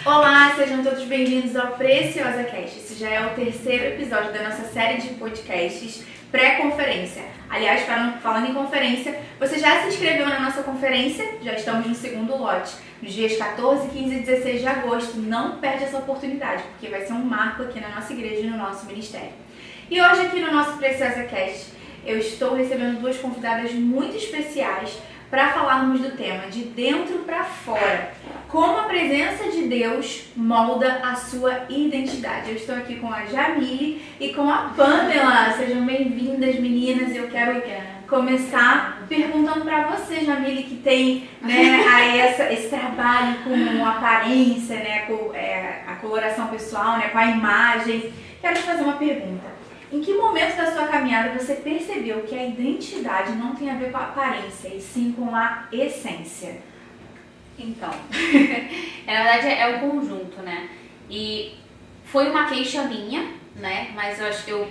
Olá, sejam todos bem-vindos ao Preciosa Cast. Esse já é o terceiro episódio da nossa série de podcasts pré-conferência. Aliás, falando em conferência, você já se inscreveu na nossa conferência? Já estamos no segundo lote, nos dias 14, 15 e 16 de agosto. Não perde essa oportunidade, porque vai ser um marco aqui na nossa igreja e no nosso ministério. E hoje aqui no nosso Preciosa Cast, eu estou recebendo duas convidadas muito especiais para falarmos do tema de dentro para fora. Como a presença de Deus molda a sua identidade. Eu estou aqui com a Jamile e com a Pamela. Sejam bem-vindas, meninas. Eu quero começar perguntando para você, Jamile, que tem esse trabalho com aparência, com a coloração pessoal, com a imagem. Quero te fazer uma pergunta. Em que momento da sua caminhada você percebeu que a identidade não tem a ver com a aparência, e sim com a essência? Então, na verdade é um conjunto, né? E foi uma queixa minha, né? Mas eu acho que eu,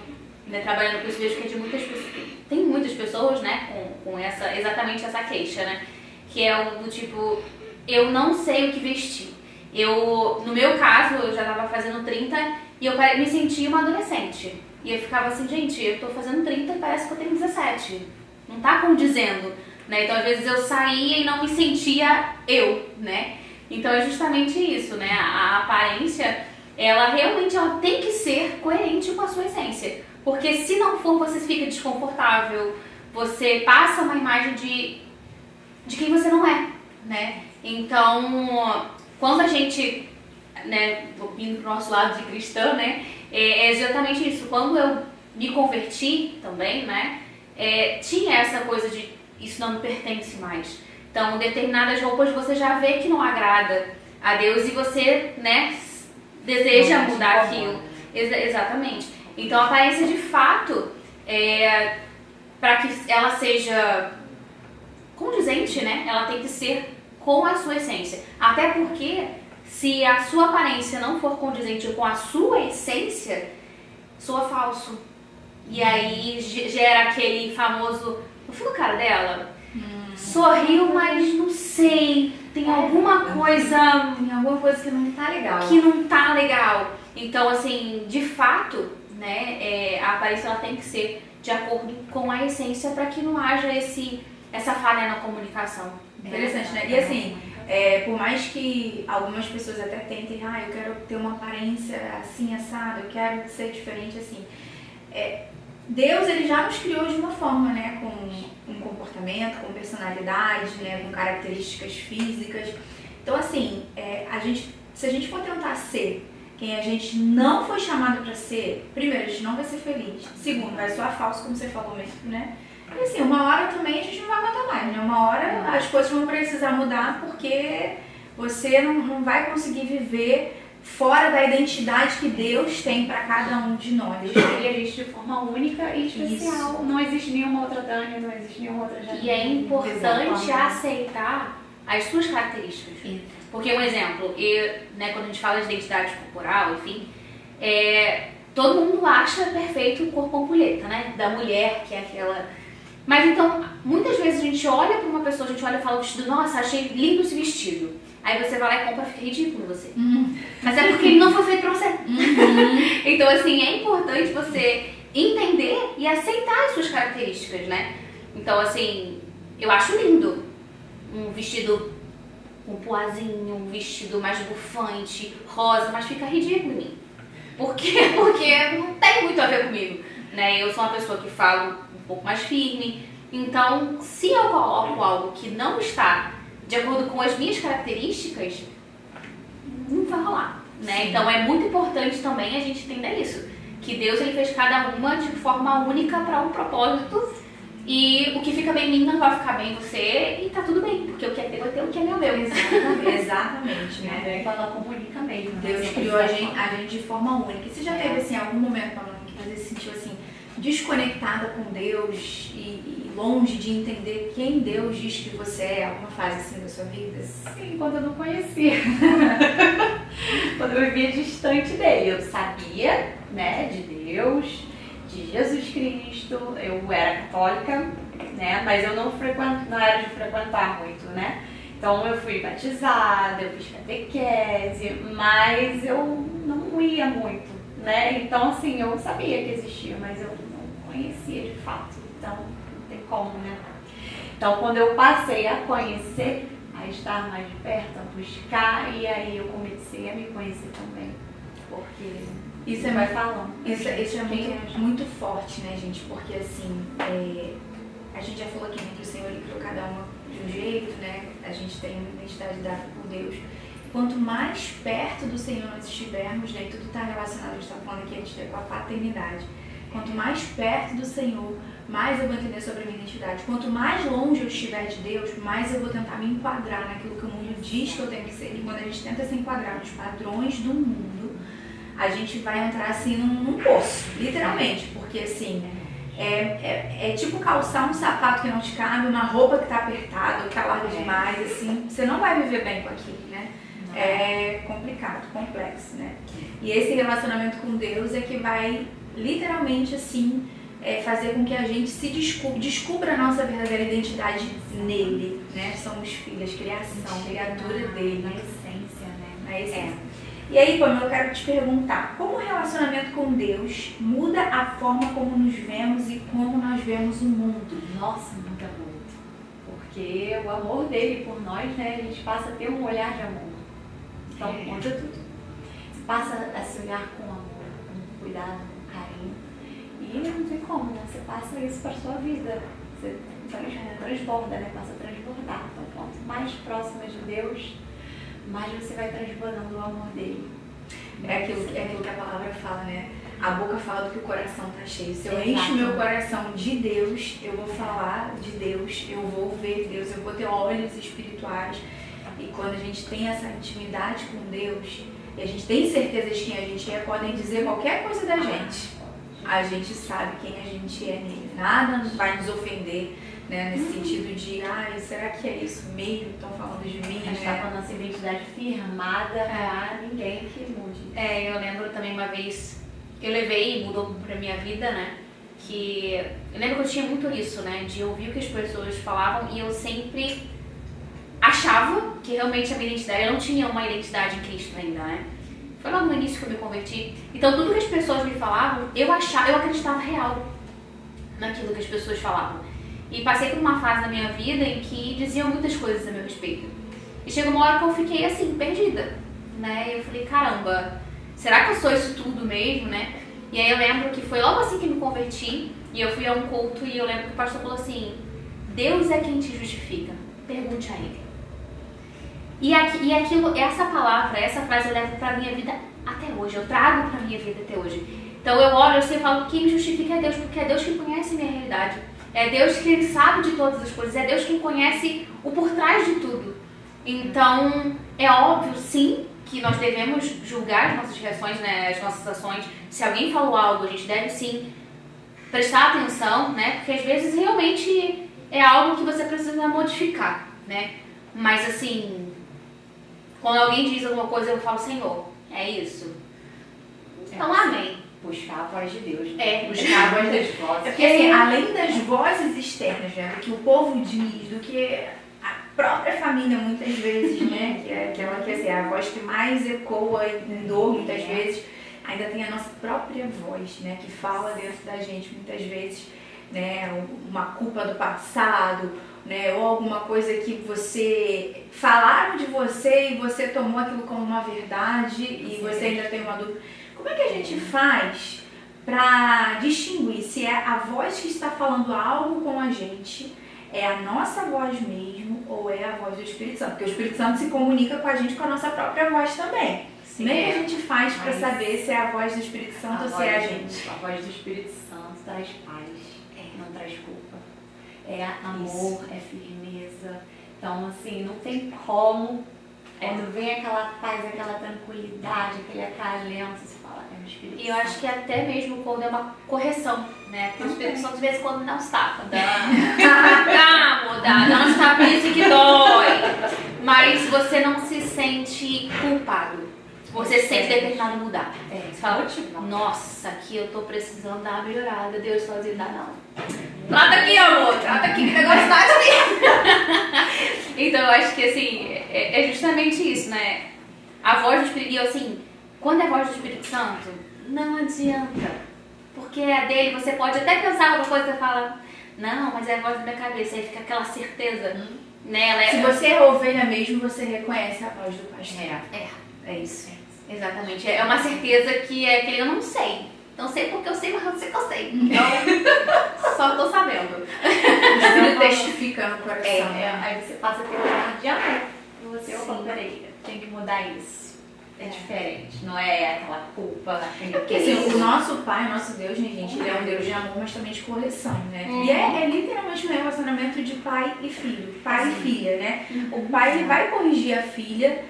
trabalhando com isso, vejo que é de muitas pessoas, tem muitas pessoas, né? Com exatamente essa queixa, né? Que é o do tipo, eu não sei o que vestir. No meu caso, eu já estava fazendo 30 e eu me sentia uma adolescente. E eu ficava assim, gente, eu tô fazendo 30 e parece que eu tenho 17. Não tá condizendo, né? Então, às vezes, eu saía e não me sentia eu, né? Então, é justamente isso, né? A aparência, ela realmente tem que ser coerente com a sua essência. Porque se não for, você fica desconfortável, você passa uma imagem de quem você não é, né? Então, quando a gente, indo pro nosso lado de cristã, né? É exatamente isso. Quando eu me converti também, tinha essa coisa de isso não me pertence mais. Então, determinadas roupas você já vê que não agrada a Deus e você, deseja mudar aquilo. Exatamente. Então, a aparência de fato, para que ela seja condizente, ela tem que ser com a sua essência. Até porque se a sua aparência não for condizente com a sua essência, soa falso. E aí gera aquele famoso, não fui no cara dela? Sorriu, mas não sei, tem alguma coisa... Tem alguma coisa que não tá legal. Que não tá legal. Então, assim, de fato, a aparência ela tem que ser de acordo com a essência para que não haja essa falha na comunicação. Interessante, né? E assim... por mais que algumas pessoas até tentem, eu quero ter uma aparência assim, assada, eu quero ser diferente assim. Deus, ele já nos criou de uma forma, com um comportamento, com personalidade, com características físicas. Então, assim, se a gente for tentar ser quem a gente não foi chamado para ser, primeiro, a gente não vai ser feliz. Segundo, vai soar falso, como você falou mesmo, E assim, uma hora também a gente não vai aguentar mais, Uma hora as coisas vão precisar mudar porque você não vai conseguir viver fora da identidade que Deus tem para cada um de nós. Deus cria a gente de forma única e especial. Isso. Não existe nenhuma outra Dani, não existe nenhuma outra Jamile. E é importante aceitar as suas características. Isso. Porque, um exemplo, quando a gente fala de identidade corporal, enfim, todo mundo acha perfeito o corpo ampulheta, Da mulher, que é aquela... Mas então, muitas vezes a gente olha para uma pessoa, a gente olha e fala o vestido, nossa, achei lindo esse vestido. Aí você vai lá e compra, fica ridículo você. Mas é porque ele não foi feito pra você. Então, assim, é importante você entender e aceitar as suas características, Então, assim, eu acho lindo um vestido com poazinho, um vestido mais bufante, rosa, mas fica ridículo em mim. Por quê? Porque não tem muito a ver comigo, Eu sou uma pessoa que falo um pouco mais firme. Então, se eu coloco algo que não está de acordo com as minhas características, não vai rolar, Então, é muito importante também a gente entender isso. Que Deus ele fez cada uma de forma única para um propósito. E o que fica bem em mim não vai ficar bem em você. E tá tudo bem, porque o que é teu vai ter o que é meu. Exatamente, Ela comunica mesmo. Deus criou a gente de forma única. E você já teve, assim, algum momento, Pamela, que você se sentiu, assim, desconectada com Deus e longe de entender quem Deus diz que você é, alguma fase assim da sua vida? Sim, quando eu não conhecia. Quando eu vivia distante dele. Eu sabia, de Deus, de Jesus Cristo. Eu era católica, mas eu não era de frequentar muito, Então eu fui batizada, eu fiz catequese, mas eu não ia muito, né? Então assim, eu sabia que existia, mas eu não conhecia de fato, então não tem como, né? Então quando eu passei a conhecer, a estar mais de perto, a buscar, e aí eu comecei a me conhecer também, porque Isso vai falando. Isso é muito forte, né, gente? Porque assim, a gente já falou aqui, né, que o Senhor criou cada uma de um jeito, né? A gente tem uma identidade dada por Deus. Quanto mais perto do Senhor nós estivermos, né, e tudo está relacionado, a gente está falando aqui com a paternidade. Quanto mais perto do Senhor, mais eu vou entender sobre a minha identidade. Quanto mais longe eu estiver de Deus, mais eu vou tentar me enquadrar naquilo que o mundo diz que eu tenho que ser. E quando a gente tenta se enquadrar nos padrões do mundo, a gente vai entrar assim num poço, literalmente. Porque assim, é tipo calçar um sapato que não te cabe, uma roupa que tá apertada, ou que tá larga demais, assim. Você não vai viver bem com aquilo, né? É complicado, complexo, né? E esse relacionamento com Deus é que vai literalmente assim fazer com que a gente se descubra a nossa verdadeira identidade nele, né? Somos filhas, criação, criatura dele. Na essência, né? Na essência. E aí, Pamela, eu quero te perguntar, como o relacionamento com Deus muda a forma como nos vemos e como nós vemos o mundo? Nossa, muda muito. Porque o amor dele por nós, né? A gente passa a ter um olhar de amor. Então muda tudo. Você passa a se olhar com amor, com cuidado, com carinho. E não tem como, né? Você passa isso para sua vida. Você transborda, né? Passa a transbordar. Então, quanto mais próxima de Deus, mais você vai transbordando o amor dele. É aquilo que a palavra fala, né? A boca fala do que o coração tá cheio. Se eu Exato. encho meu coração de Deus, eu vou falar de Deus, eu vou ver Deus, eu vou ter olhos espirituais. E quando a gente tem essa intimidade com Deus, e a gente tem certeza de quem a gente é, podem dizer qualquer coisa da gente. A gente sabe quem a gente é nele. Nada vai nos ofender, né? Nesse sentido de, será que é isso mesmo? Estão falando de mim, A gente está com a nossa identidade firmada, a ninguém que mude. Eu lembro também uma vez, eu levei e mudou pra minha vida, né? Que eu lembro que eu tinha muito isso, né? De ouvir o que as pessoas falavam e eu sempre achava que realmente a minha identidade, eu não tinha uma identidade em Cristo ainda, né? Foi logo no início que eu me converti. Então tudo que as pessoas me falavam, eu acreditava real naquilo que as pessoas falavam. E passei por uma fase da minha vida em que diziam muitas coisas a meu respeito. E chegou uma hora que eu fiquei assim, perdida, né? E eu falei, caramba, será que eu sou isso tudo mesmo, né? E aí eu lembro que foi logo assim que me converti, e eu fui a um culto e eu lembro que o pastor falou assim, Deus é quem te justifica, pergunte a Ele. E aquilo, essa palavra, essa frase eu levo pra minha vida até hoje, eu trago pra minha vida até hoje. Então eu olho e falo, quem me justifica é Deus, porque é Deus que conhece a minha realidade. É Deus que Ele sabe de todas as coisas, é Deus quem conhece o por trás de tudo. Então, é óbvio, sim, que nós devemos julgar as nossas reações, né, as nossas ações. Se alguém falou algo, a gente deve sim prestar atenção, né, porque às vezes realmente é algo que você precisa modificar, né. Mas assim, quando alguém diz alguma coisa, eu falo, Senhor, é isso. Então, amém. Buscar a voz de Deus. Buscar a voz das vozes. Porque assim, além das vozes externas, né, do que o povo diz, do que a própria família muitas vezes, né, que é aquela que assim, a voz que mais ecoa em dor muitas vezes, ainda tem a nossa própria voz, né, que fala dentro da gente muitas vezes, né, uma culpa do passado, né, ou alguma coisa que falaram de você e você tomou aquilo como uma verdade e você ainda tem uma dúvida. Como é que a gente faz para distinguir se é a voz que está falando algo com a gente, é a nossa voz mesmo ou é a voz do Espírito Santo? Porque o Espírito Santo se comunica com a gente com a nossa própria voz também. Como é que a gente faz para saber se é a voz do Espírito Santo ou se é a gente? A voz do Espírito Santo traz paz, não traz culpa. É amor, é firmeza. Então, assim, não tem como. Quando vem aquela paz, aquela tranquilidade, aquele acalento, você fala, é o Espírito Santo. E eu acho que até mesmo quando é uma correção, né? Porque o Espírito Santo, de vez em quando, dá uns tapas. Dá uns tapas, isso que dói. Mas você não se sente culpado. Você se sente determinado a mudar. Você fala, nossa, aqui eu tô precisando dar uma melhorada. Deus sozinho dá não. Trata aqui, amor. Trata aqui, que negócio tá assim. Então eu acho que assim, é justamente isso, né? A voz do Espírito, assim, quando é a voz do Espírito Santo, não adianta. Porque é a dele, você pode até pensar uma coisa e fala, não, mas é a voz da minha cabeça, aí fica aquela certeza nela. Se você é ovelha mesmo, você reconhece a voz do pastor. É isso. Exatamente. É uma certeza que é aquele eu não sei. Não sei porque eu sei, mas eu sei que eu sei. Então, só tô sabendo. O Espírito testifica no coração. Aí você passa a ter um olhar de amor. Você, opa, Sim. peraí, tem que mudar isso. É diferente, não é aquela culpa, aquele Porque assim, o nosso Pai, o nosso Deus, né, gente, ele é um Deus de amor, mas também de correção, né? E é literalmente um relacionamento de pai e filho, pai e filha, né? O pai, ele vai corrigir a filha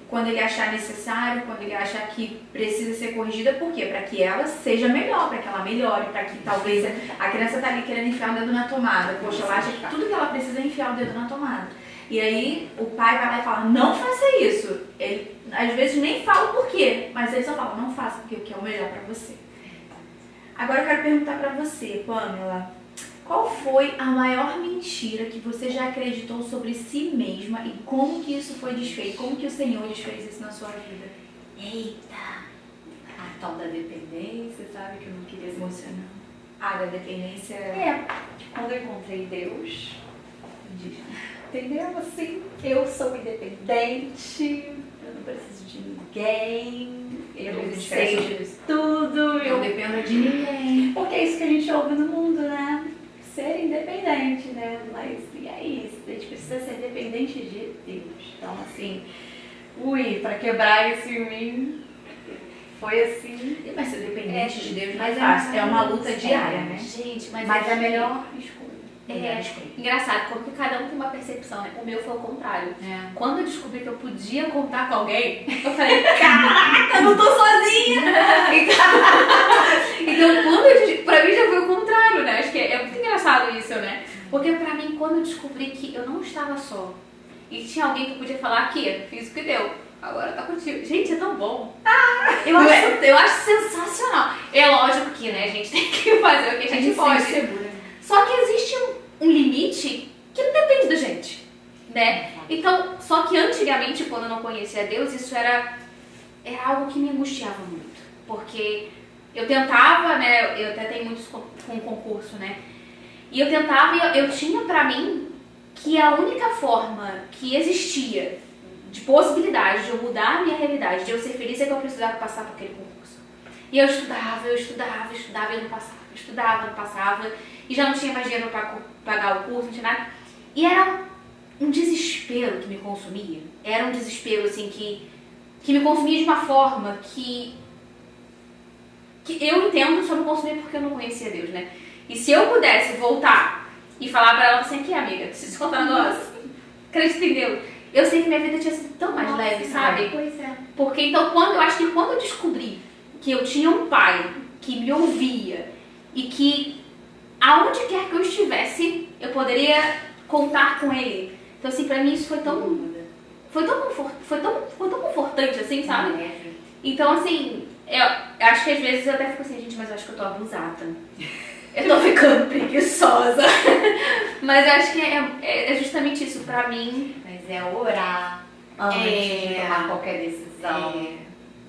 quando ele achar necessário, quando ele achar que precisa ser corrigida, por quê? Para que ela seja melhor, para que ela melhore, para que talvez a criança tá ali querendo enfiar o dedo na tomada. Poxa, ela acha que tudo que ela precisa é enfiar o dedo na tomada. E aí o pai vai lá e fala, não faça isso. Ele às vezes nem fala o porquê, mas ele só fala, não faça porque o que é o melhor para você. Agora eu quero perguntar para você, Pamela, qual foi a maior mentira que você já acreditou sobre si mesma e como que isso foi desfeito? Como que o Senhor desfez isso na sua vida? Eita! A tal da dependência, sabe? Que eu não queria ser Emocional. Ah, da dependência. Quando eu encontrei Deus, entendeu? Assim, eu sou independente, eu não preciso de ninguém, eu sei de tudo, Eu dependo de ninguém. Porque é isso que a gente ouve no mundo, né? Ser independente, né? Mas e é isso, a gente precisa ser dependente de Deus. Então, assim, pra quebrar isso em mim, foi assim. Mas ser dependente de Deus não é Mas fácil. É uma luta diária, né? Gente, Mas é a melhor escolha. Engraçado, porque cada um tem uma percepção, né? O meu foi o contrário. É. Quando eu descobri que eu podia contar com alguém, eu falei, caraca, eu não tô sozinha! Então pra mim já foi o contrário, né? Acho que é muito engraçado isso, né? Porque pra mim, quando eu descobri que eu não estava só, e tinha alguém que podia falar aqui, fiz o que deu, agora tá contigo. Gente, é tão bom. Eu acho sensacional. É lógico que, né, a gente tem que fazer o que a gente pode. Segura. Só que existe um limite que não depende da gente, né? Então, só que antigamente, quando eu não conhecia Deus, isso era algo que me angustiava muito. Porque eu tentava, né? Eu até tenho muitos com concurso, né? E eu tentava e eu tinha pra mim que a única forma que existia de possibilidade de eu mudar a minha realidade, de eu ser feliz, é que eu precisava passar por aquele concurso. E eu estudava e eu não passava. Estudava, não passava, e já não tinha mais dinheiro para pagar o curso, não tinha nada. E era um desespero que me consumia. Era um desespero, assim, que me consumia de uma forma que eu entendo só não consumia porque eu não conhecia Deus, né? E se eu pudesse voltar e falar pra ela assim, aqui, amiga, preciso te contar um negócio. Acredita em Deus? Eu sei que minha vida tinha sido tão mais leve, sabe? Pois é. Porque então, eu acho que quando eu descobri que eu tinha um pai que me ouvia e que aonde quer que eu estivesse, eu poderia contar com ele. Então, assim, pra mim isso foi tão confortante, assim, sabe? Então, assim, eu acho que às vezes eu até fico assim, gente, mas eu acho que eu tô abusada. Eu tô ficando preguiçosa. Mas eu acho que é justamente isso pra mim. Mas é orar antes de tomar qualquer decisão.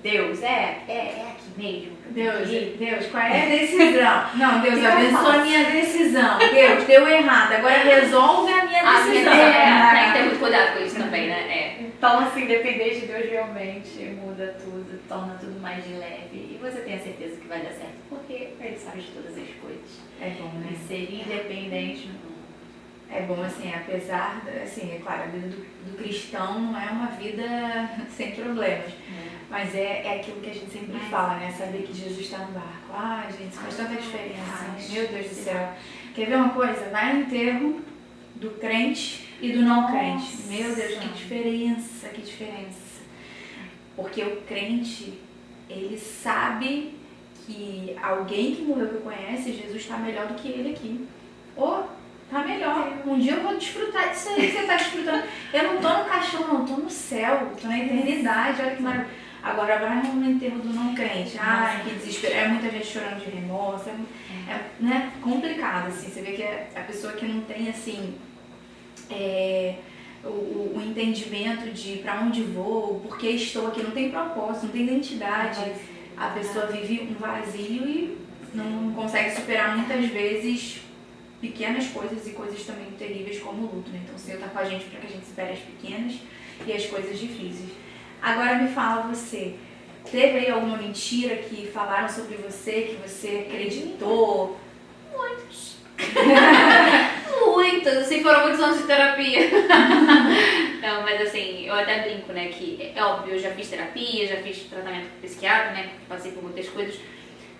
Deus, é aqui mesmo. Deus, qual é a decisão? Não, Deus, abençoa a minha decisão. Deus, deu errado, agora resolve a minha decisão. Tem que ter muito cuidado com isso também, né? Então, assim, depender de Deus realmente muda tudo, torna tudo mais de leve. E você tem a certeza que vai dar certo, porque Ele sabe de todas as coisas. É bom, né? E ser independente não. É bom, assim, apesar, assim, é claro, a vida do cristão não é uma vida sem problemas. Mas é aquilo que a gente sempre fala, né? Saber que Jesus está no barco. Ah, gente, isso faz tanta diferença. Meu Deus do céu. Quer ver uma coisa? Vai no enterro do crente e do não crente. Meu Deus, que diferença, que diferença. Porque o crente, ele sabe que alguém que morreu que conhece, Jesus está melhor do que ele aqui. Tá melhor. Um dia eu vou desfrutar disso aí que você tá desfrutando. Eu não tô no caixão, não, tô no céu, tô na eternidade, olha que maravilha. Agora vai no enterro do não crente. Ai, que desespero. É muita gente chorando de remorso. Né, complicado, assim. Você vê que a pessoa que não tem, assim, o entendimento de pra onde vou, por que estou aqui, não tem propósito, não tem identidade. A pessoa vive um vazio e não consegue superar muitas vezes pequenas coisas e coisas também terríveis como o luto, né? Então o Senhor tá com a gente para que a gente supere as pequenas e as coisas difíceis. Agora me fala você, teve aí alguma mentira que falaram sobre você, que você acreditou? Muitos. Muitos, assim, foram muitos anos de terapia. Não, mas assim, eu até brinco, né, que é óbvio, eu já fiz terapia, já fiz tratamento com psiquiatra, né, passei por muitas coisas,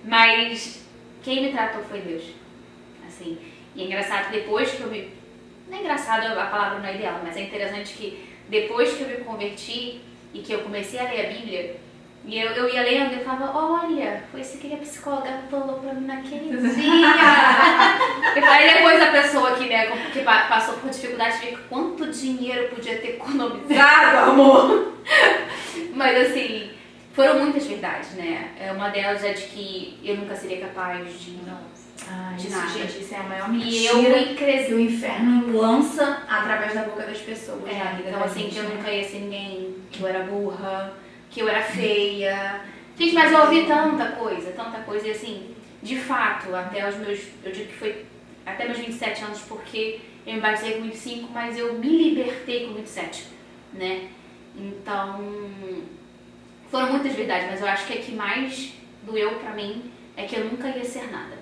mas quem me tratou foi Deus, assim, e é engraçado que depois que eu me... Não é engraçado, a palavra não é ideal, mas é interessante que depois que eu me converti e que eu comecei a ler a Bíblia, e eu ia lendo e eu falava, olha, foi isso que a psicóloga falou pra mim naquele dia. E aí depois a pessoa que, né, que passou por dificuldade de ver quanto dinheiro podia ter economizado, amor. Mas assim, foram muitas verdades, né? Uma delas é de que eu nunca seria capaz de nada. Gente, isso é a maior E eu mentira cresci. que o inferno lança através da boca das pessoas. Na vida Então da assim, gente, que eu né? nunca ia ser ninguém, que eu era burra, que eu era feia. Gente, mas eu ouvi tanta coisa, e assim, de fato, até os meus, eu digo que foi até meus 27 anos, porque eu me batizei com 25, mas eu me libertei com 27, né? Então, foram muitas verdades, mas eu acho que a que mais doeu pra mim é que eu nunca ia ser nada.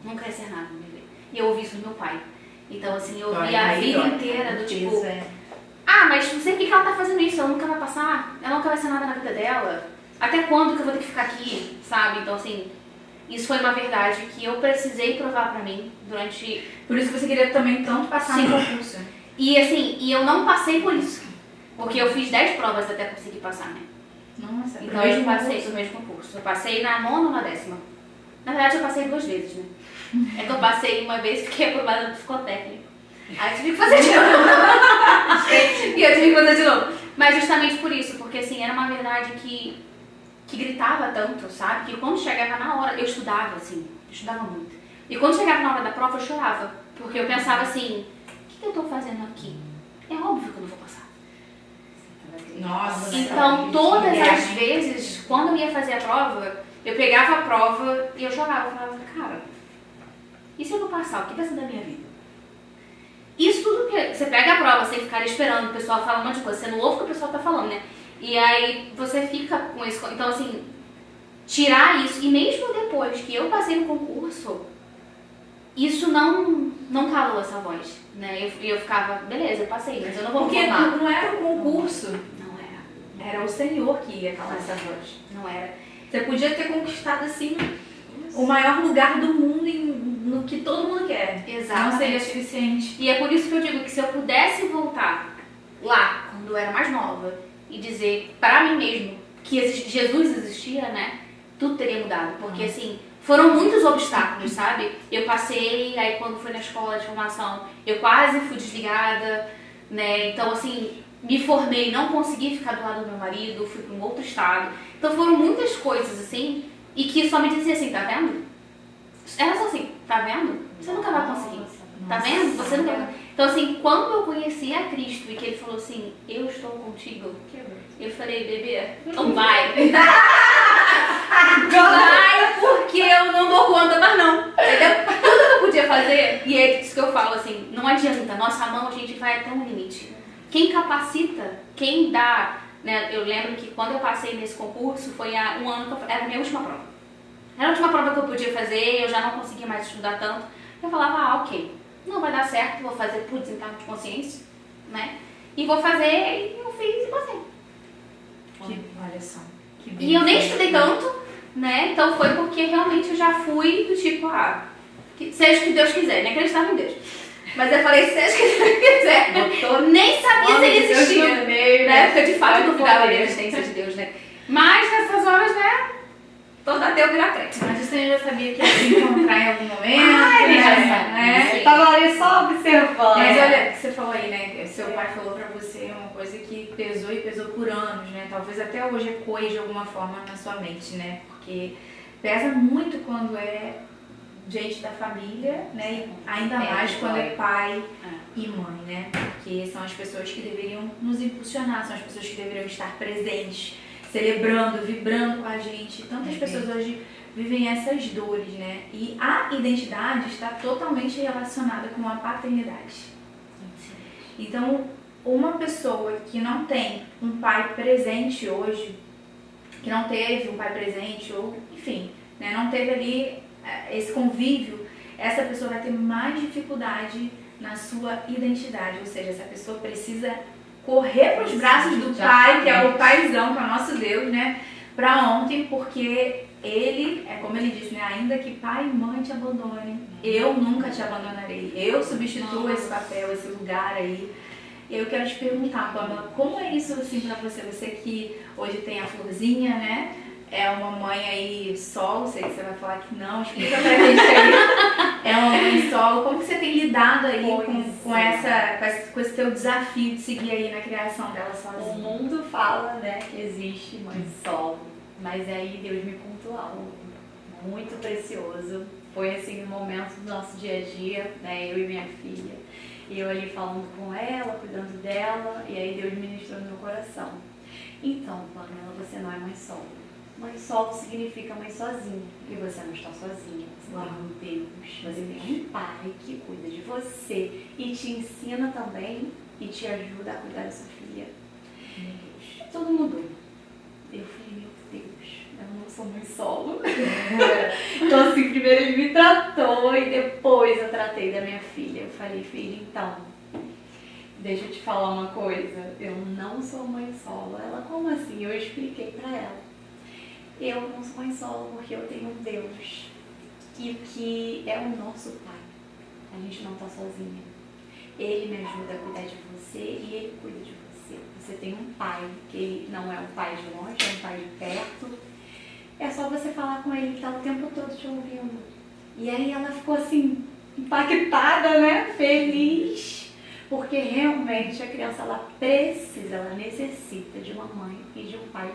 Nunca ia ser nada na minha vida. E eu ouvi isso do meu pai. Então, assim, eu ouvi a vida inteira do tipo... mas não sei por que ela tá fazendo isso, ela nunca vai passar, ela nunca vai ser nada na vida dela. Até quando que eu vou ter que ficar aqui, sabe? Então, assim, isso foi uma verdade que eu precisei provar pra mim durante... Por isso que você queria também tanto passar no concurso. E, assim, eu não passei por isso. Porque eu fiz 10 provas até conseguir passar, né? Nossa, Então eu passei pro mesmo concurso. Eu passei na 9ª ou na 10ª. Na verdade, eu passei 2 vezes, né? É que eu passei uma vez e fiquei aprovada no psicotécnico. Aí eu tive que fazer de novo. E eu tive que fazer de novo. Mas justamente por isso, porque assim, era uma verdade que gritava tanto, sabe? Que quando chegava na hora, eu estudava muito. E quando chegava na hora da prova, eu chorava. Porque eu pensava assim, o que eu tô fazendo aqui? É óbvio que eu não vou passar. Nossa. Então, todas as vezes, quando eu ia fazer a prova, eu pegava a prova e eu chorava. Eu falava, cara, e se eu não passar? O que vai ser da minha vida? Isso tudo que você pega a prova sem ficar esperando o pessoal falar um monte de coisa, você não ouve o que o pessoal tá falando, né? E aí você fica com isso. Então, assim, tirar isso, e mesmo depois que eu passei no concurso, isso não calou essa voz, né? Eu ficava, beleza, eu passei, mas eu não vou Porque formar. não era o concurso, Não era. era o Senhor que ia calar essa voz. Não era. Você podia ter conquistado, assim, o maior lugar do mundo no que todo mundo quer. Exatamente. Não seria suficiente. E é por isso que eu digo que se eu pudesse voltar lá, quando eu era mais nova, e dizer pra mim mesmo que Jesus existia, né? Tudo teria mudado. Porque, assim, foram muitos obstáculos, sabe? Eu passei, aí quando fui na escola de formação, eu quase fui desligada, né? Então, assim, me formei, não consegui ficar do lado do meu marido, fui para um outro estado. Então, foram muitas coisas, assim, e que só me dizia assim, tá vendo? Era só assim, tá vendo? Você nunca vai conseguir. Tá vendo? Você nunca vai. Então, assim, quando eu conheci a Cristo e que ele falou assim, eu estou contigo, eu falei, bebê, não vai. Vai, porque eu não dou conta, mas não. Entendeu? Tudo que eu podia fazer, e é isso que eu falo assim, não adianta, nossa mão a gente vai até um limite. Quem capacita, quem dá, né? Eu lembro que quando eu passei nesse concurso, foi há um ano que era a minha última prova. Era a última prova que eu podia fazer, eu já não conseguia mais estudar tanto. Eu falava, ok, não vai dar certo, vou fazer por desencargo de consciência, né? E vou fazer, e eu fiz e passei. Olha só. E eu nem estudei tanto, né? Então foi porque realmente eu já fui do tipo, seja o que Deus quiser, nem acreditava em Deus. Mas eu falei, seja o que Deus quiser. Nem sabia se ele existia, né? Porque de fato eu não duvidava da existência de Deus, né? Mas nessas horas, né? Todo ateu vira crente. Mas você já sabia que ia encontrar em algum momento? Ele já né? sabe, Né? sim. Eu tava ali só observando. Mas olha, você falou aí, né? Seu pai falou pra você uma coisa que pesou e pesou por anos, né? Talvez até hoje ecoe de alguma forma na sua mente, né? Porque pesa muito quando é gente da família, né? E ainda mais quando é pai e mãe, né? Porque são as pessoas que deveriam nos impulsionar, são as pessoas que deveriam estar presentes, celebrando, vibrando com a gente. Tantas pessoas hoje vivem essas dores, né? E a identidade está totalmente relacionada com a paternidade. Então, uma pessoa que não tem um pai presente hoje, que não teve um pai presente, ou enfim, né, não teve ali esse convívio, essa pessoa vai ter mais dificuldade na sua identidade. Ou seja, essa pessoa precisa correr para os braços do pai, que é o paizão, que é o nosso Deus, né? Para ontem, porque ele, como ele disse, né? Ainda que pai e mãe te abandonem, eu nunca te abandonarei. Eu substituo esse papel, esse lugar aí. E eu quero te perguntar, Pamela, como é isso assim pra você? Você que hoje tem a Florzinha, né? É uma mãe aí solo, sei que você vai falar que não, explica pra gente aí. É uma mãe solo, como que você tem lidado aí com esse teu desafio de seguir aí na criação dela sozinha? O mundo fala, né, que existe mãe solo, mas aí Deus me contou algo muito precioso. Foi assim um momento do nosso dia a dia, né, eu e minha filha. E eu ali falando com ela, cuidando dela, e aí Deus ministrou no meu coração. Então, Pamela, você não é mãe solo. Mãe solo significa mãe sozinha. E você não está sozinha. Você tem um Deus, você tem um pai que cuida de você e te ensina também e te ajuda a cuidar da sua filha. Tudo mudou. Eu falei, meu Deus, eu não sou mãe solo. Então assim, primeiro ele me tratou e depois eu tratei da minha filha. Eu falei, filha, então, deixa eu te falar uma coisa, eu não sou mãe solo. Ela, como assim? Eu expliquei pra ela. Eu não sou mãe solo porque eu tenho um Deus e que é o nosso pai. A gente não tá sozinha. Ele me ajuda a cuidar de você e ele cuida de você. Você tem um pai, que não é um pai de longe, é um pai de perto. É só você falar com ele que tá o tempo todo te ouvindo. E aí ela ficou assim, impactada, né? Feliz. Porque realmente a criança, ela precisa, ela necessita de uma mãe e de um pai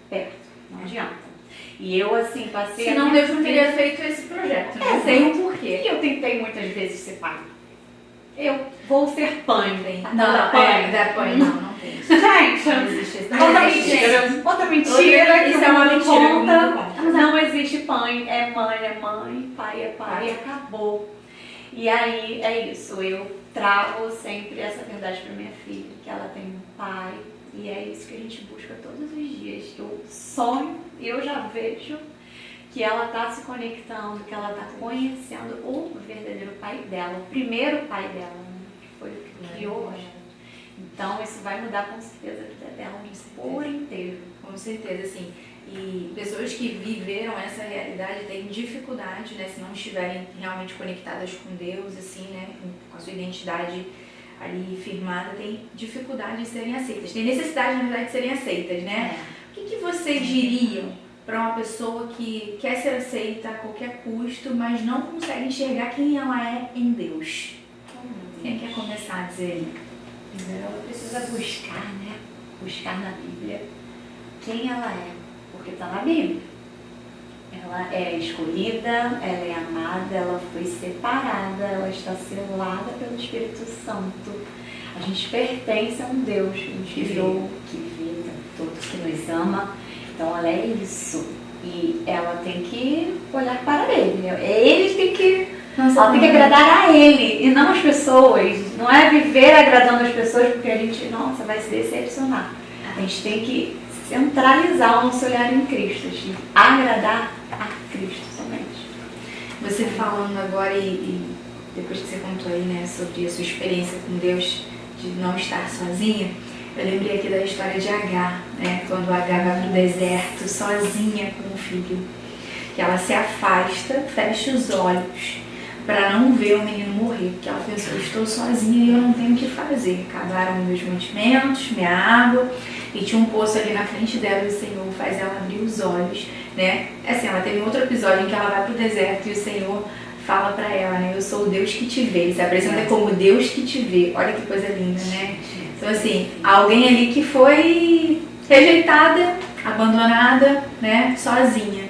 perto. Não adianta. E eu, assim, passei... Senão Deus não teria feito esse projeto. Não sei o porquê. E eu tentei muitas vezes ser pai. Eu vou ser pai. Não tem. Gente, não existe isso. outra mentira. Isso é uma mentira. Não existe pai. É mãe, pai é pai. Acabou. E aí, é isso. Eu trago sempre essa verdade pra minha filha. Que ela tem um pai. E é isso que a gente busca todos os dias. Eu sonho, eu já vejo que ela está se conectando, que ela está conhecendo o verdadeiro pai dela, o primeiro pai dela, né? Que foi o que criou ela. Então isso vai mudar com certeza a vida dela por inteiro. Com certeza, assim. E pessoas que viveram essa realidade têm dificuldade, né? Se não estiverem realmente conectadas com Deus, assim, né? Com a sua identidade ali firmada, tem dificuldade de serem aceitas. Tem necessidade, na verdade, de serem aceitas, né? O que vocês diriam para uma pessoa que quer ser aceita a qualquer custo, mas não consegue enxergar quem ela é em Deus? Quem quer começar a dizer? Ela precisa buscar, né? Buscar na Bíblia quem ela é, porque está na Bíblia. Ela é escolhida, ela é amada, ela foi separada, ela está selada pelo Espírito Santo. A gente pertence a um Deus que nos criou, que vive, todos que nos ama. Então ela é isso. E ela tem que olhar para Ele. Ele tem que... ela tem que agradar a Ele e não as pessoas. Não é viver agradando as pessoas porque a gente, nossa, vai se decepcionar. A gente tem que centralizar o nosso olhar em Cristo, assim, agradar a Cristo somente. Você falando agora e depois que você contou aí, né, sobre a sua experiência com Deus, de não estar sozinha, eu lembrei aqui da história de Agar, né, quando Agar vai para o deserto sozinha com o filho, que ela se afasta, fecha os olhos para não ver o menino morrer, porque ela pensou, eu estou sozinha e eu não tenho o que fazer. Acabaram meus mantimentos, minha água, e tinha um poço ali na frente dela e o Senhor faz ela abrir os olhos, né? Assim, ela teve outro episódio em que ela vai pro deserto e o Senhor fala pra ela, né? Eu sou o Deus que te vê. Ele se apresenta como Deus que te vê. Olha que coisa linda, né? Então, assim, alguém ali que foi rejeitada, abandonada, né? Sozinha.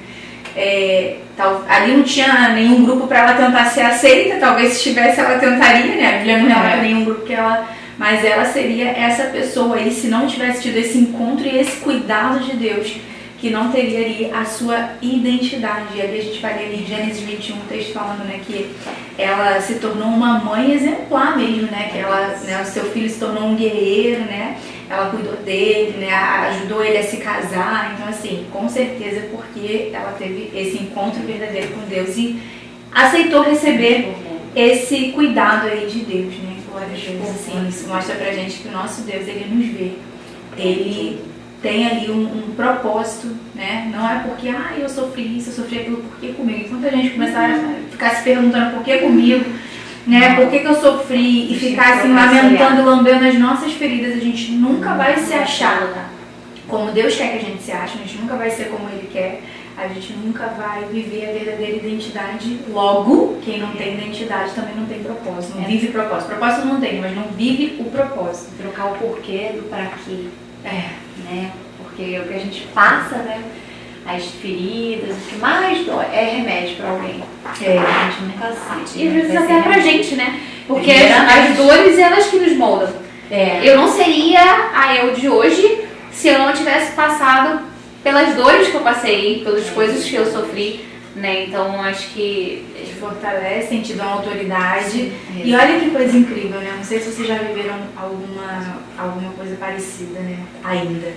Ali não tinha nenhum grupo para ela tentar ser aceita, talvez se tivesse ela tentaria, né? A Bíblia não relata nenhum grupo que ela... Mas ela seria essa pessoa aí, se não tivesse tido esse encontro e esse cuidado de Deus, que não teria ali a sua identidade. E ali a gente vai ler ali em Gênesis 21, o texto falando, né, que ela se tornou uma mãe exemplar mesmo, né, que ela, né, o seu filho se tornou um guerreiro, né, ela cuidou dele, né, ajudou ele a se casar. Então, assim, com certeza porque ela teve esse encontro verdadeiro com Deus e aceitou receber esse cuidado aí de Deus, né. Glória a Deus, assim, isso mostra pra gente que o nosso Deus, ele nos vê, ele tem ali um propósito, né? Não é porque, eu sofri isso, eu sofri aquilo, por que comigo? E quando a gente começar a ficar se perguntando por que comigo, né? Por que eu sofri e ficar assim lamentando, lambendo as nossas feridas, a gente nunca vai se achar como Deus quer que a gente se ache, a gente nunca vai ser como Ele quer, a gente nunca vai viver a verdadeira identidade. Logo, quem não tem identidade também não tem propósito, não vive propósito. Propósito não tem, mas não vive o propósito. Trocar o porquê do para quê. Né? Porque o que a gente passa, né? As feridas, o que mais dói é remédio pra alguém. A gente nunca sente. E às vezes até pra gente, né? Porque as dores, elas que nos moldam. Eu não seria a eu de hoje se eu não tivesse passado pelas dores que eu passei, pelas coisas que eu sofri, né? Então acho que te fortalecem, te dão autoridade. E olha que coisa incrível, né? Não sei se vocês já viveram alguma coisa parecida, né? Ainda.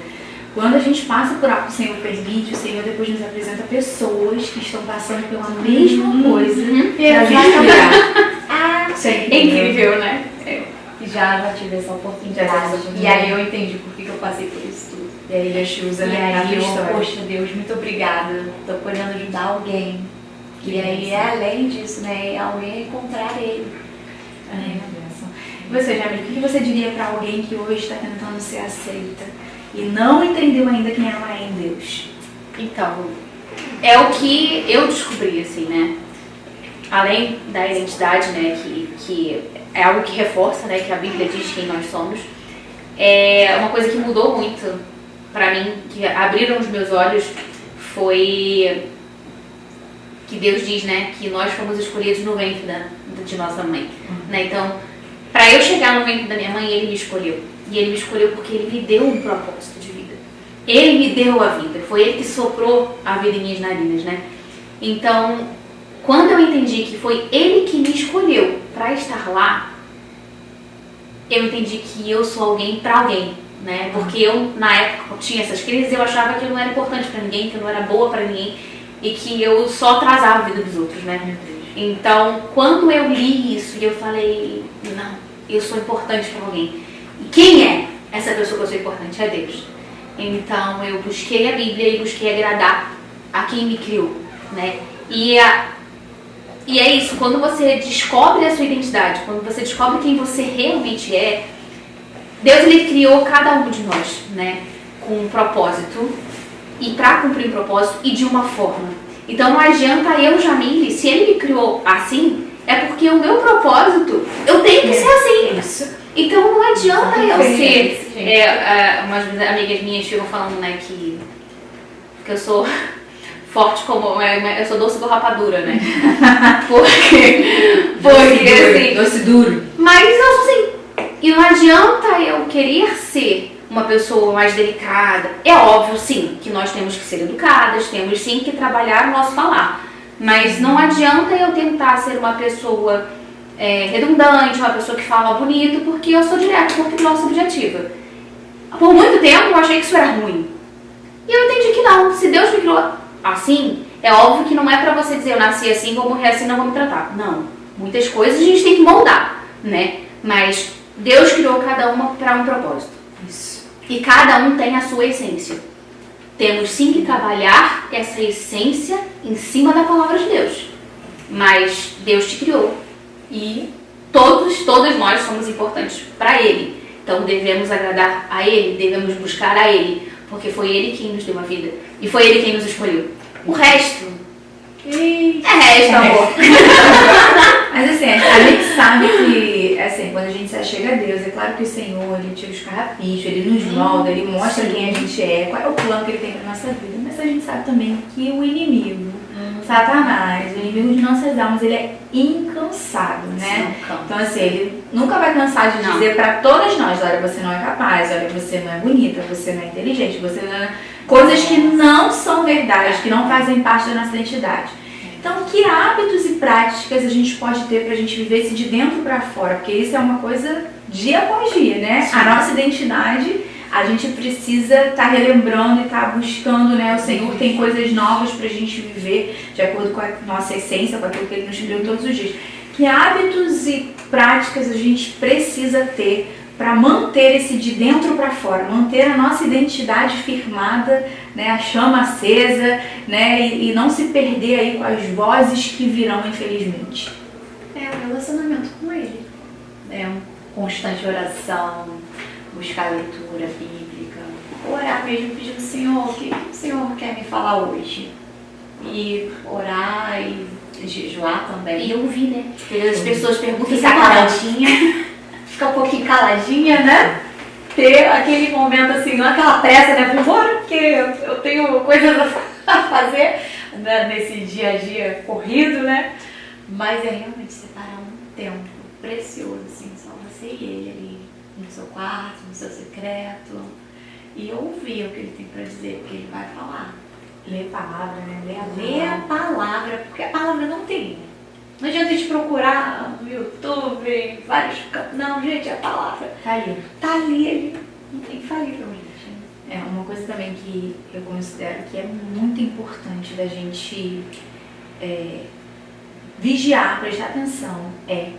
Quando a gente passa por algo que o Senhor permite, o Senhor depois nos apresenta pessoas que estão passando pela mesma coisa pra gente cuidar. Isso é incrível, né? Já tive essa oportunidade. E aí eu entendi por que eu passei por isso tudo. E aí Deus te usa, né? E aí eu, poxa Deus, muito obrigada. Tô podendo ajudar alguém. E aí, além disso, né? Alguém encontrar Ele. E você, Jamile, o que você diria para alguém que hoje está tentando ser aceita e não entendeu ainda quem ela é em Deus? Então, é o que eu descobri, assim, né? Além da identidade, né? Que é algo que reforça, né? Que a Bíblia diz quem nós somos. É uma coisa que mudou muito para mim, que abriram os meus olhos, foi que Deus diz, né, que nós fomos escolhidos no ventre de nossa mãe, né? Então, para eu chegar no ventre da minha mãe, Ele me escolheu. E Ele me escolheu porque Ele me deu um propósito de vida. Ele me deu a vida. Foi Ele que soprou a vida em minhas narinas, né? Então, quando eu entendi que foi Ele que me escolheu para estar lá, eu entendi que eu sou alguém para alguém, né? Porque eu, na época, tinha essas crises, eu achava que eu não era importante para ninguém, que eu não era boa para ninguém e que eu só atrasava a vida dos outros, né? Então, quando eu li isso e eu falei, não, eu sou importante para alguém. E quem é essa pessoa que eu sou importante? É Deus. Então, eu busquei a Bíblia e busquei agradar a quem me criou, né? E é isso, quando você descobre a sua identidade, quando você descobre quem você realmente é, Deus, Ele criou cada um de nós, né? Com um propósito e para cumprir um propósito e de uma forma. Então não adianta eu, Jamile, se Ele me criou assim, é porque o meu propósito, eu tenho que ser assim. Isso. Então não adianta eu ser... umas amigas minhas ficam falando, né, que eu sou forte como... eu sou doce igual rapadura, né? porque assim... Doce duro. Mas eu sou assim. E não adianta eu querer ser uma pessoa mais delicada. É óbvio, sim, que nós temos que ser educadas, temos sim que trabalhar o nosso falar. Mas não adianta eu tentar ser uma pessoa redundante, uma pessoa que fala bonito, porque eu sou direta, porque eu sou objetiva. Por muito tempo eu achei que isso era ruim. E eu entendi que não. Se Deus me criou assim, é óbvio que não é pra você dizer eu nasci assim, vou morrer assim, não vou me tratar. Não. Muitas coisas a gente tem que moldar, né? Mas Deus criou cada uma para um propósito. Isso. E cada um tem a sua essência. Temos sim que trabalhar essa essência em cima da palavra de Deus. Mas Deus te criou. E todos nós somos importantes para Ele. Então devemos agradar a Ele, devemos buscar a Ele. Porque foi Ele quem nos deu a vida. E foi Ele quem nos escolheu. O resto... é resto, amor. Mas assim, a gente sabe que assim, quando a gente se achega a Deus, é claro que o Senhor, Ele tira os carrapichos, Ele nos molda, Ele mostra quem a gente é, qual é o plano que Ele tem para nossa vida. Mas a gente sabe também que o inimigo, Satanás, o inimigo de nossas almas, ele é incansável, né? Então assim, ele nunca vai cansar de dizer para todas nós, olha, você não é capaz, olha, você não é bonita, você não é inteligente, você não é... Coisas que não são verdade, que não fazem parte da nossa identidade. Então, que hábitos e práticas a gente pode ter pra gente viver isso de dentro para fora? Porque isso é uma coisa dia após dia, né? Sim. A nossa identidade, a gente precisa estar relembrando e estar buscando, né? O Senhor tem coisas novas pra gente viver de acordo com a nossa essência, com aquilo que Ele nos criou todos os dias. Que hábitos e práticas a gente precisa ter para manter esse de dentro para fora, manter a nossa identidade firmada, né, a chama acesa, né, e não se perder aí com as vozes que virão, infelizmente. O relacionamento com Ele. Constante oração, buscar leitura bíblica, orar mesmo, pedindo, Senhor, o que o Senhor quer me falar hoje? E orar e jejuar também. E ouvir, né? As pessoas perguntam, ficar caladinha. Ficar um pouquinho caladinha, né? Ter aquele momento assim, não aquela pressa, né? Vou embora porque eu tenho coisas a fazer, né? Nesse dia a dia corrido, né? Mas é realmente separar um tempo precioso, assim, só você e ele ali no seu quarto, no seu secreto, e ouvir o que ele tem para dizer, porque ele vai falar. Ler a palavra, né? Ler a palavra, porque a palavra não tem. Não adianta a gente procurar no YouTube, em vários campos. Não, gente, a palavra tá ali. Tá ali, não tem infalível, gente. É uma coisa também que eu considero que é muito importante da gente vigiar, prestar atenção,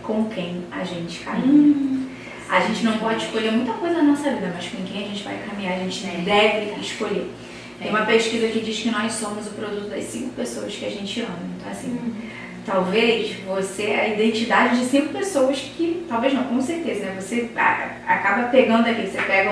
com quem a gente caminha. A gente não pode escolher muita coisa na nossa vida, mas com quem a gente vai caminhar, a gente deve escolher. Tem uma pesquisa que diz que nós somos o produto das 5 pessoas que a gente ama. Então, assim, talvez você é a identidade de 5 pessoas que, talvez não, com certeza, né? Você acaba pegando aqui, você pega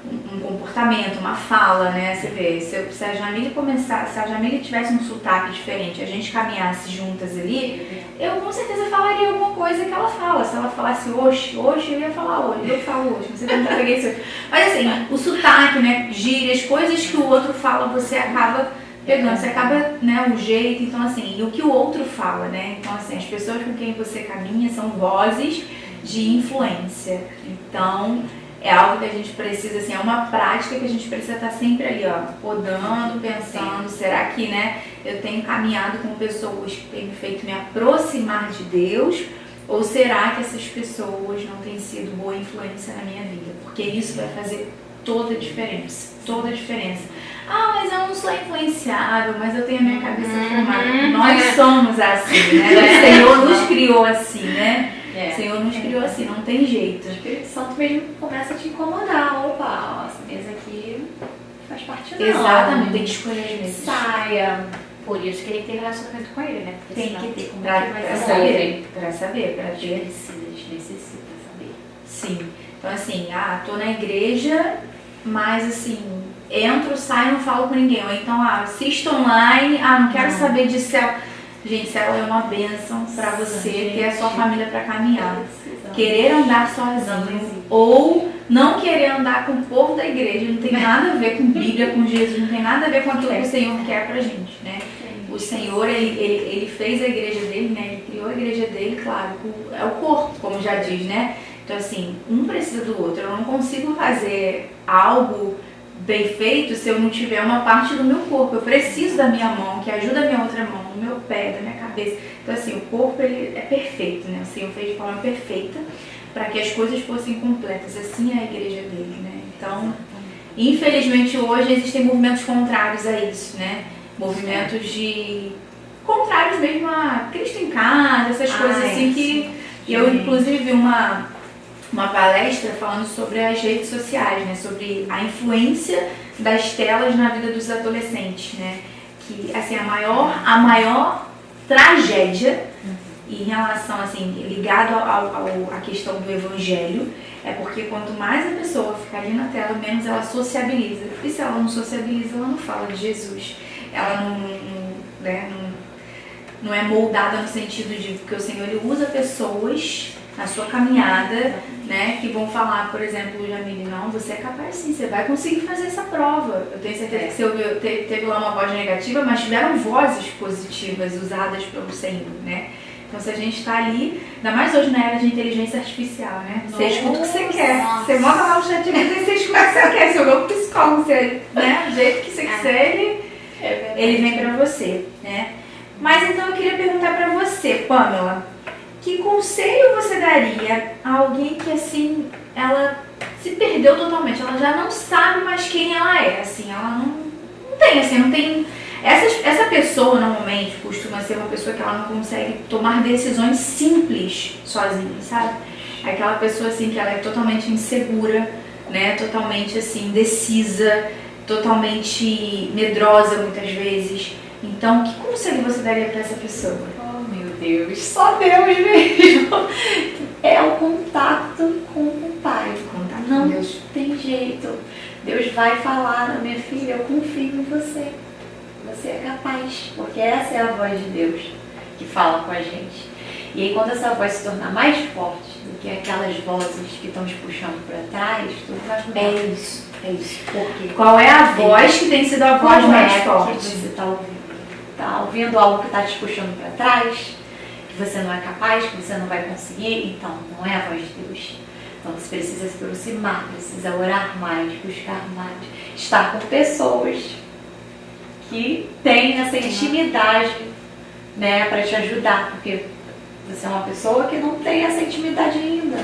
um comportamento, uma fala, né? Você vê, se a Jamile tivesse um sotaque diferente, a gente caminhasse juntas ali, eu com certeza falaria alguma coisa que ela fala. Se ela falasse hoje eu ia falar hoje, eu falo hoje, você não peguei isso. Mas assim, o sotaque, né? Gírias, coisas que o outro fala, você acaba pegando, você acaba, né, o jeito, então assim, e o que o outro fala, né? Então assim, as pessoas com quem você caminha são vozes de influência. Então, é algo que a gente precisa, assim, é uma prática que a gente precisa estar sempre ali, ó, podando, pensando, será que, né, eu tenho caminhado com pessoas que têm me feito me aproximar de Deus, ou será que essas pessoas não têm sido boa influência na minha vida? Porque isso vai fazer toda a diferença, toda a diferença. Ah, mas eu não sou influenciável, mas eu tenho a minha cabeça formada. Nós somos assim, né? O Senhor nos criou assim, né? O Senhor nos criou assim, não tem jeito. O Espírito Santo mesmo começa a te incomodar. Opa, essa mesa aqui faz parte não. Exatamente, tem que escolher as mesas. Saia. Por isso que ele tem relacionamento com ele, né? Porque tem senão, que ter, como pra saber. Pra saber, pra A ter. gente necessita saber. Sim. Então assim, tô na igreja, mas assim, entro, saio, não falo com ninguém. Ou então, assisto online, não quero saber de céu. Gente, céu é uma bênção pra você ter a sua família pra caminhar. Querer andar sozinho ou não querer andar com o povo da igreja não tem nada a ver com Bíblia, com Jesus, não tem nada a ver com aquilo que o Senhor quer pra gente, né? O Senhor, ele fez a igreja dele, né? Ele criou a igreja dele, claro, é o corpo, como já diz, né? Então assim, um precisa do outro. Eu não consigo fazer algo bem feito se eu não tiver uma parte do meu corpo. Eu preciso da minha mão, que ajuda a minha outra mão, do meu pé, da minha cabeça. Então assim, o corpo ele é perfeito, né? O Senhor fez de forma perfeita para que as coisas fossem completas. Assim é a igreja dele, né? Então, infelizmente hoje existem movimentos contrários a isso, né? Movimentos de contrários mesmo a Cristo em casa, essas coisas assim que eu inclusive vi uma palestra falando sobre as redes sociais, né? Sobre a influência das telas na vida dos adolescentes, né? Que assim, a maior tragédia em relação, assim, ligado à questão do evangelho, é porque quanto mais a pessoa fica ali na tela, menos ela sociabiliza. E se ela não sociabiliza, ela não fala de Jesus. Ela não é moldada no sentido de que o Senhor ele usa pessoas na sua caminhada, né, que vão falar, por exemplo, Jamile, não, você é capaz sim, você vai conseguir fazer essa prova. Eu tenho certeza que você ouviu, teve lá uma voz negativa, mas tiveram vozes positivas usadas pelo Senhor, né? Então, se a gente está ali, ainda mais hoje na era de inteligência artificial, né? Você escuta o que você quer. Você manda lá o chat e você escuta o que você quer. Seu novo psicólogo, você, né? Do jeito que você quiser, ele vem para você, né? Mas então eu queria perguntar para você, Pamela, que conselho você daria a alguém que, assim, ela se perdeu totalmente, ela já não sabe mais quem ela é, assim, ela não tem, assim, não tem... Essa pessoa, normalmente, costuma ser uma pessoa que ela não consegue tomar decisões simples sozinha, sabe? Aquela pessoa, assim, que ela é totalmente insegura, né? Totalmente, assim, indecisa, totalmente medrosa, muitas vezes. Então, que conselho você daria para essa pessoa? Oh, meu Deus, só Deus mesmo. É o contato com o Pai. Contato não com Deus. Tem jeito. Deus vai falar, minha filha, eu confio em você. Você é capaz, porque essa é a voz de Deus que fala com a gente. E aí, quando essa voz se tornar mais forte do que aquelas vozes que estão te puxando para trás, tudo vai mudar. É isso. Porque qual é a voz que tem sido a voz mais forte? Que você está ouvindo? Está ouvindo algo que está te puxando para trás? Que você não é capaz, que você não vai conseguir? Então, não é a voz de Deus. Então, você precisa se aproximar, precisa orar mais, buscar mais, estar com pessoas que tem essa intimidade, né, para te ajudar, porque você é uma pessoa que não tem essa intimidade ainda,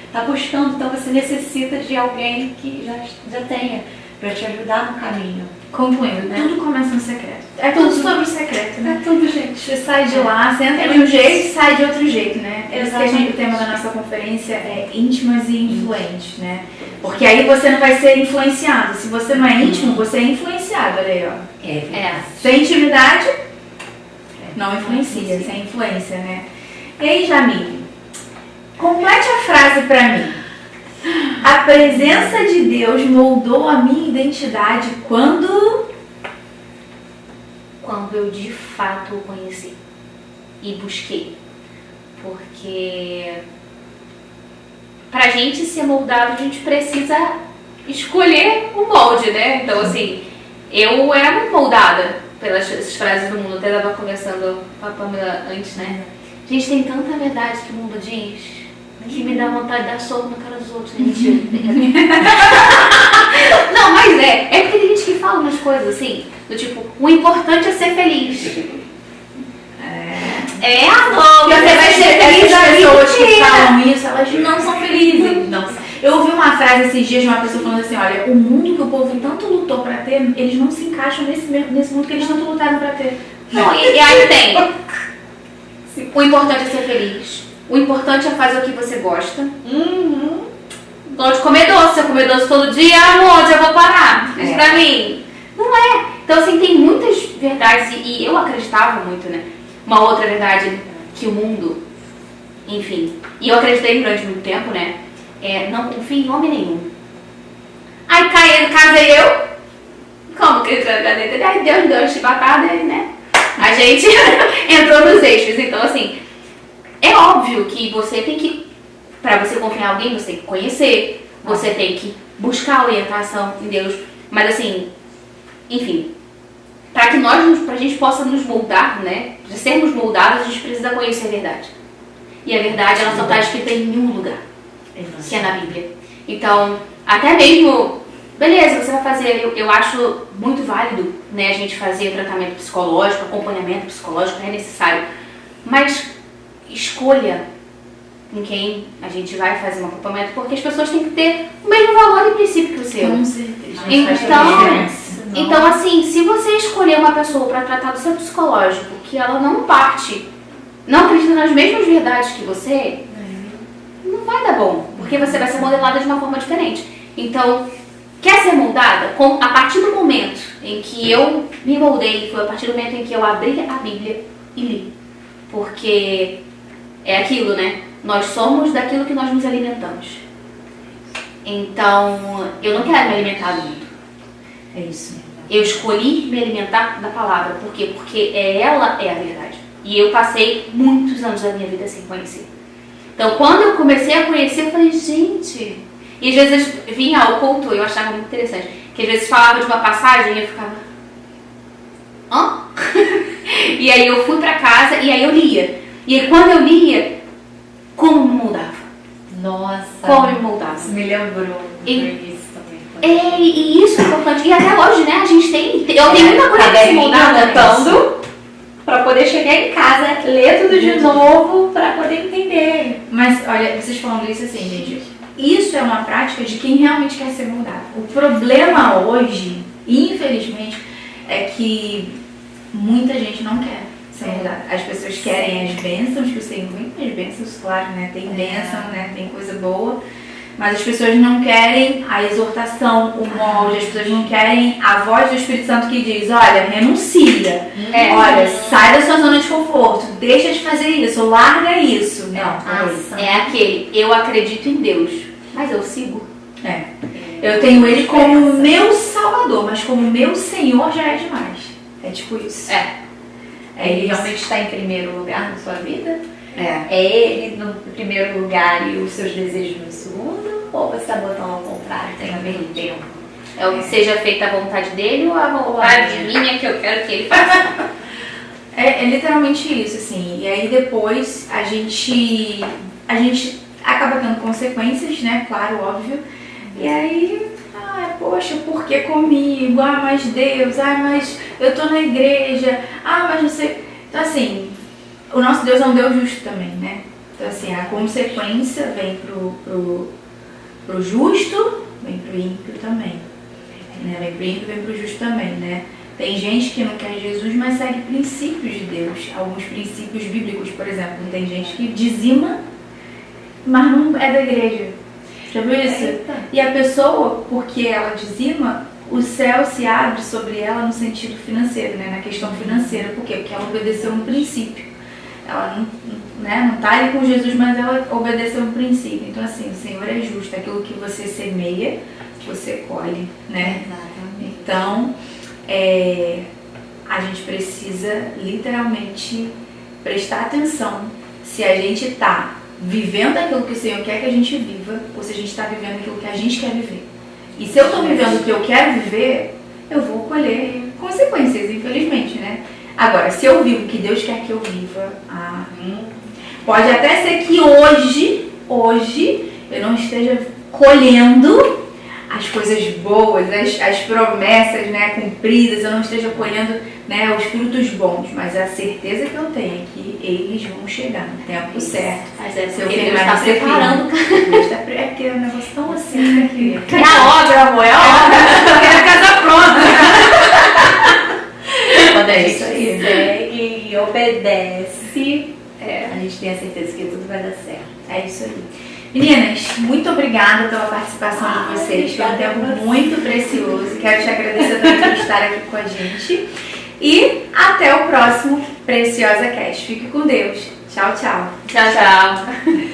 está buscando, então você necessita de alguém que já tenha, para te ajudar no caminho. Concluindo, né? Tudo começa no secreto. É tudo sobre o secreto, né? É tudo, gente. Você sai de lá, você entra de um jeito e sai de outro jeito, né? Por isso que o tema da nossa conferência é íntimas e influentes, né? Porque aí você não vai ser influenciado. Se você não é íntimo, você é influenciado, olha aí, ó. Sem intimidade, não influencia, sem influência, né? E aí, Jamile, complete a frase pra mim. A presença de Deus moldou a minha identidade quando eu de fato o conheci e busquei. Porque pra gente ser moldado, a gente precisa escolher o molde, né? Então, assim, eu era muito moldada pelas essas frases do mundo. Até estava conversando com a Pamela antes, né? Gente, tem tanta verdade que o mundo diz que me dá vontade de dar soco na cara dos outros, né? Mentira. Não, mas é porque tem gente que fala umas coisas assim, do tipo, o importante é ser feliz. Amor, você vai ser feliz. As pessoas que falam isso, elas não são felizes. Não. Eu ouvi uma frase esses dias de uma pessoa falando assim, olha, o mundo que o povo tanto lutou pra ter, eles não se encaixam nesse mundo que eles tanto lutaram pra ter. Não, e aí tem. O importante é ser feliz. O importante é fazer o que você gosta. Gosto de comer doce. Se eu comer doce todo dia, amor, onde eu vou parar? Diz pra mim. Não é. Então, assim, tem muitas verdades. E eu acreditava muito, né? Uma outra verdade que o mundo, enfim. E eu acreditei durante muito tempo, né? Não confio em homem nenhum. Aí casei eu. Como que ele aí Deus deu uma chibatada, né? A gente entrou nos eixos. Então, assim, é óbvio que você tem que, pra você confiar em alguém, você tem que conhecer, você tem que buscar orientação em Deus. Mas, assim, enfim, pra gente possa nos moldar, né? De sermos moldados, a gente precisa conhecer a verdade. E a verdade, ela só está escrita em um lugar, que é na Bíblia. Então, até mesmo, beleza, você vai fazer, eu acho muito válido, né, a gente fazer tratamento psicológico, acompanhamento psicológico, é necessário. Mas escolha com quem a gente vai fazer um acompanhamento, porque as pessoas têm que ter o mesmo valor e princípio que o seu. Com certeza. Então, assim, se você escolher uma pessoa para tratar do seu psicológico, que ela não acredita nas mesmas verdades que você, não vai dar bom, porque você vai ser modelada de uma forma diferente. Então, quer ser moldada? A partir do momento em que eu me moldei, foi a partir do momento em que eu abri a Bíblia e li. Porque é aquilo, né? Nós somos daquilo que nós nos alimentamos. Então, eu não quero me alimentar do mundo. É isso. Eu escolhi me alimentar da palavra. Por quê? Porque ela é a verdade. E eu passei muitos anos da minha vida sem conhecer. Então, quando eu comecei a conhecer, eu falei, gente... E às vezes vinha ao culto, eu achava muito interessante, que às vezes falava de uma passagem e eu ficava... Hã? E aí eu fui pra casa e aí eu lia. E aí quando eu lia, como me moldava? Nossa. Como me moldava? Isso me lembrou do início também. E isso é importante. E até hoje, né, a gente tem... Eu tenho muita coisa pra se moldar anotando pra poder chegar em casa, ler tudo de novo pra poder entender. Mas, olha, vocês falando isso assim, gente, isso é uma prática de quem realmente quer ser moldado. O problema hoje, infelizmente, é que muita gente não quer ser moldada. As pessoas querem as bênçãos que o Senhor vem, as bênçãos, claro, né? Tem bênção, né? Tem coisa boa. Mas as pessoas não querem a exortação, o molde, as pessoas não querem a voz do Espírito Santo que diz, olha, renuncia, olha, sai da sua zona de conforto, deixa de fazer isso, larga isso. Não, é aquele, eu acredito em Deus, mas eu sigo. Eu tenho ele como meu salvador, mas como meu Senhor já é demais. É tipo isso. Ele realmente está em primeiro lugar na sua vida? É ele no primeiro lugar e os seus desejos no segundo? Ou você está botando ao contrário? Tem a ver tempo? É o que seja feita a vontade dele ou a vontade minha que eu quero que ele faça? É literalmente isso, assim. E aí depois a gente acaba tendo consequências, né? Claro, óbvio. E aí, poxa, por que comigo? Mas Deus, mas eu tô na igreja, mas não sei. Então assim, o nosso Deus é um Deus justo também, né? Então assim, a consequência vem pro justo, vem pro ímpio também. Né? Vem pro ímpio, vem pro justo também, né? Tem gente que não quer Jesus, mas segue princípios de Deus. Alguns princípios bíblicos, por exemplo. Tem gente que dizima, mas não é da igreja. Já viu isso? Eita. E a pessoa, porque ela dizima, o céu se abre sobre ela no sentido financeiro, né? Na questão financeira. Por quê? Porque ela obedeceu um princípio. Ela não tá ali com Jesus, mas ela obedeceu um princípio. Então assim, o Senhor é justo. Aquilo que você semeia, você colhe, né? Exatamente. Então, a gente precisa literalmente prestar atenção se a gente está vivendo aquilo que o Senhor quer que a gente viva ou se a gente está vivendo aquilo que a gente quer viver. E se eu estou vivendo o que eu quero viver, eu vou colher consequências, infelizmente, né? Agora, se eu vivo o que Deus quer que eu viva, pode até ser que hoje eu não esteja colhendo as coisas boas, as promessas, né, cumpridas, eu não esteja colhendo, né, os frutos bons, mas a certeza que eu tenho é que eles vão chegar no tempo certo. Mas Se eu porque Deus firmar está nesse preparando. É porque é um negócio tão assim, né, que... É a obra, amor, é a obra. É a casa pronta. Quando a gente isso aí. segue e obedece, a gente tem a certeza que tudo vai dar certo. É isso aí. Meninas, muito obrigada pela participação de vocês. Foi um tempo muito precioso. Quero te agradecer também por estar aqui com a gente. E até o próximo Preciosa Cast. Fique com Deus. Tchau, tchau. Tchau, tchau.